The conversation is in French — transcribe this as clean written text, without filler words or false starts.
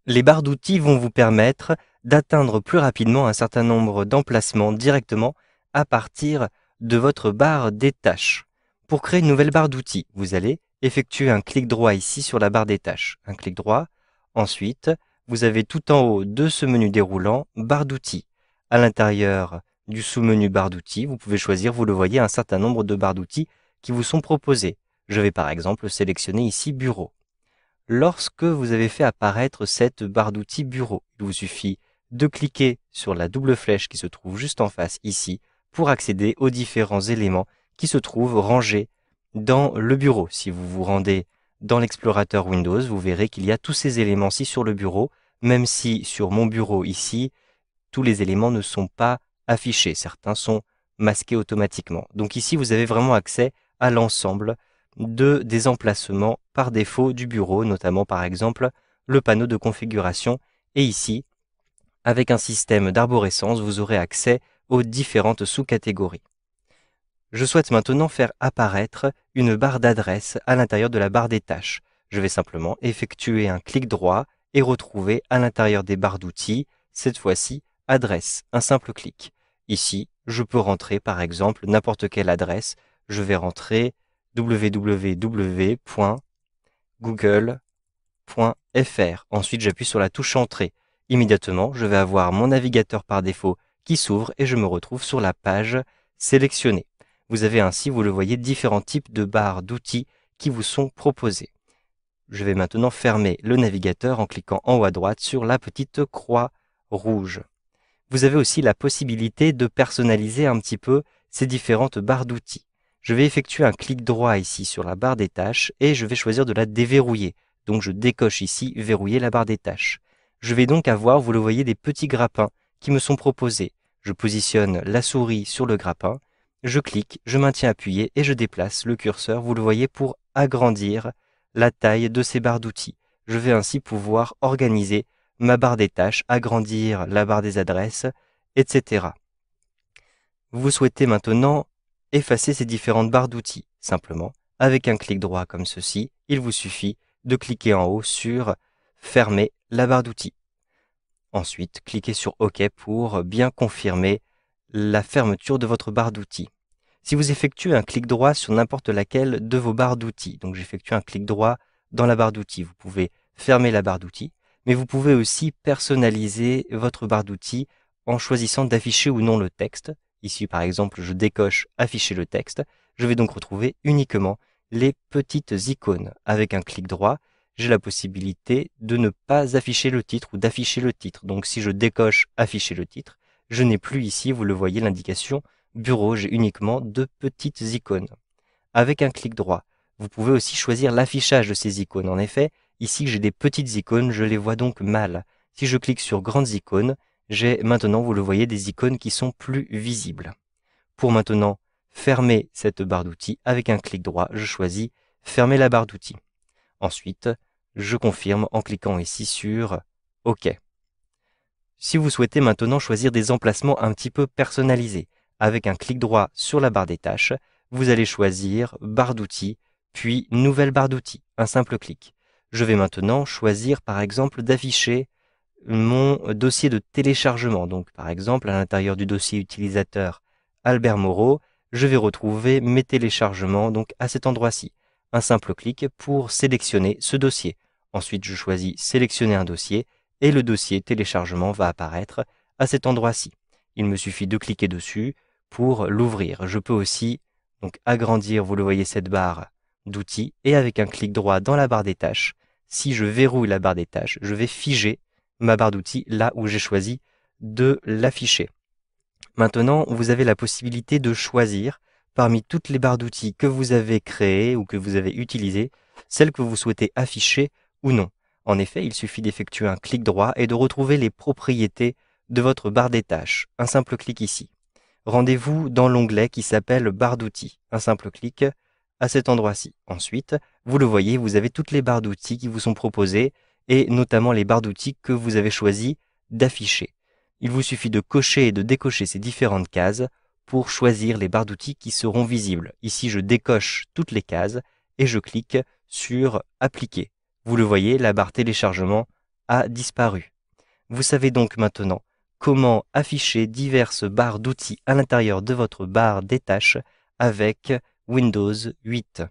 Les barres d'outils vont vous permettre d'atteindre plus rapidement un certain nombre d'emplacements directement à partir de votre barre des tâches. Pour créer une nouvelle barre d'outils, vous allez effectuer un clic droit ici sur la barre des tâches. Un clic droit. Ensuite, vous avez tout en haut de ce menu déroulant barre d'outils. À l'intérieur du sous-menu barre d'outils, vous pouvez choisir, vous le voyez, un certain nombre de barres d'outils qui vous sont proposées. Je vais par exemple sélectionner ici bureau. Lorsque vous avez fait apparaître cette barre d'outils bureau, il vous suffit de cliquer sur la double flèche qui se trouve juste en face ici pour accéder aux différents éléments qui se trouvent rangés dans le bureau. Si vous vous rendez dans l'explorateur Windows, vous verrez qu'il y a tous ces éléments-ci sur le bureau, même si sur mon bureau ici, tous les éléments ne sont pas affichés. Certains sont masqués automatiquement. Donc ici, vous avez vraiment accès à l'ensemble des emplacements par défaut du bureau, notamment par exemple le panneau de configuration. Et ici, avec un système d'arborescence, vous aurez accès aux différentes sous-catégories. Je souhaite maintenant faire apparaître une barre d'adresse à l'intérieur de la barre des tâches. Je vais simplement effectuer un clic droit et retrouver à l'intérieur des barres d'outils, cette fois-ci, adresse, un simple clic. Ici, je peux rentrer par exemple n'importe quelle adresse. Je vais rentrer www.google.fr. Ensuite, j'appuie sur la touche Entrée. Immédiatement, je vais avoir mon navigateur par défaut qui s'ouvre et je me retrouve sur la page sélectionnée. Vous avez ainsi, vous le voyez, différents types de barres d'outils qui vous sont proposés. Je vais maintenant fermer le navigateur en cliquant en haut à droite sur la petite croix rouge. Vous avez aussi la possibilité de personnaliser un petit peu ces différentes barres d'outils. Je vais effectuer un clic droit ici sur la barre des tâches et je vais choisir de la déverrouiller. Donc je décoche ici verrouiller la barre des tâches. Je vais donc avoir, vous le voyez, des petits grappins qui me sont proposés. Je positionne la souris sur le grappin, je clique, je maintiens appuyé et je déplace le curseur, vous le voyez, pour agrandir la taille de ces barres d'outils. Je vais ainsi pouvoir organiser ma barre des tâches, agrandir la barre des adresses, etc. Vous souhaitez maintenant effacer ces différentes barres d'outils. Simplement, avec un clic droit comme ceci, il vous suffit de cliquer en haut sur Fermer la barre d'outils. Ensuite, cliquez sur OK pour bien confirmer la fermeture de votre barre d'outils. Si vous effectuez un clic droit sur n'importe laquelle de vos barres d'outils, donc j'effectue un clic droit dans la barre d'outils, vous pouvez fermer la barre d'outils, mais vous pouvez aussi personnaliser votre barre d'outils en choisissant d'afficher ou non le texte. Ici, par exemple, je décoche afficher le texte. Je vais donc retrouver uniquement les petites icônes. Avec un clic droit, j'ai la possibilité de ne pas afficher le titre ou d'afficher le titre. Donc si je décoche afficher le titre, je n'ai plus ici, vous le voyez, l'indication bureau, j'ai uniquement deux petites icônes. Avec un clic droit, vous pouvez aussi choisir l'affichage de ces icônes. En effet, ici j'ai des petites icônes, je les vois donc mal. Si je clique sur grandes icônes, j'ai maintenant, vous le voyez, des icônes qui sont plus visibles. Pour maintenant fermer cette barre d'outils, avec un clic droit, je choisis fermer la barre d'outils. Ensuite, je confirme en cliquant ici sur OK. Si vous souhaitez maintenant choisir des emplacements un petit peu personnalisés, avec un clic droit sur la barre des tâches, vous allez choisir barre d'outils, puis nouvelle barre d'outils, un simple clic. Je vais maintenant choisir par exemple d'afficher mon dossier de téléchargement. Donc par exemple à l'intérieur du dossier utilisateur Albert Moreau, je vais retrouver mes téléchargements donc à cet endroit-ci. Un simple clic pour sélectionner ce dossier. Ensuite je choisis sélectionner un dossier et le dossier téléchargement va apparaître à cet endroit-ci. Il me suffit de cliquer dessus pour l'ouvrir. Je peux aussi donc agrandir, vous le voyez, cette barre d'outils et avec un clic droit dans la barre des tâches, si je verrouille la barre des tâches, je vais figer ma barre d'outils là où j'ai choisi de l'afficher. Maintenant, vous avez la possibilité de choisir parmi toutes les barres d'outils que vous avez créées ou que vous avez utilisées, celle que vous souhaitez afficher ou non. En effet, il suffit d'effectuer un clic droit et de retrouver les propriétés de votre barre des tâches. Un simple clic ici. Rendez-vous dans l'onglet qui s'appelle barre d'outils. Un simple clic à cet endroit-ci. Ensuite, vous le voyez, vous avez toutes les barres d'outils qui vous sont proposées et notamment les barres d'outils que vous avez choisi d'afficher. Il vous suffit de cocher et de décocher ces différentes cases pour choisir les barres d'outils qui seront visibles. Ici, je décoche toutes les cases et je clique sur Appliquer. Vous le voyez, la barre téléchargement a disparu. Vous savez donc maintenant comment afficher diverses barres d'outils à l'intérieur de votre barre des tâches avec Windows 8.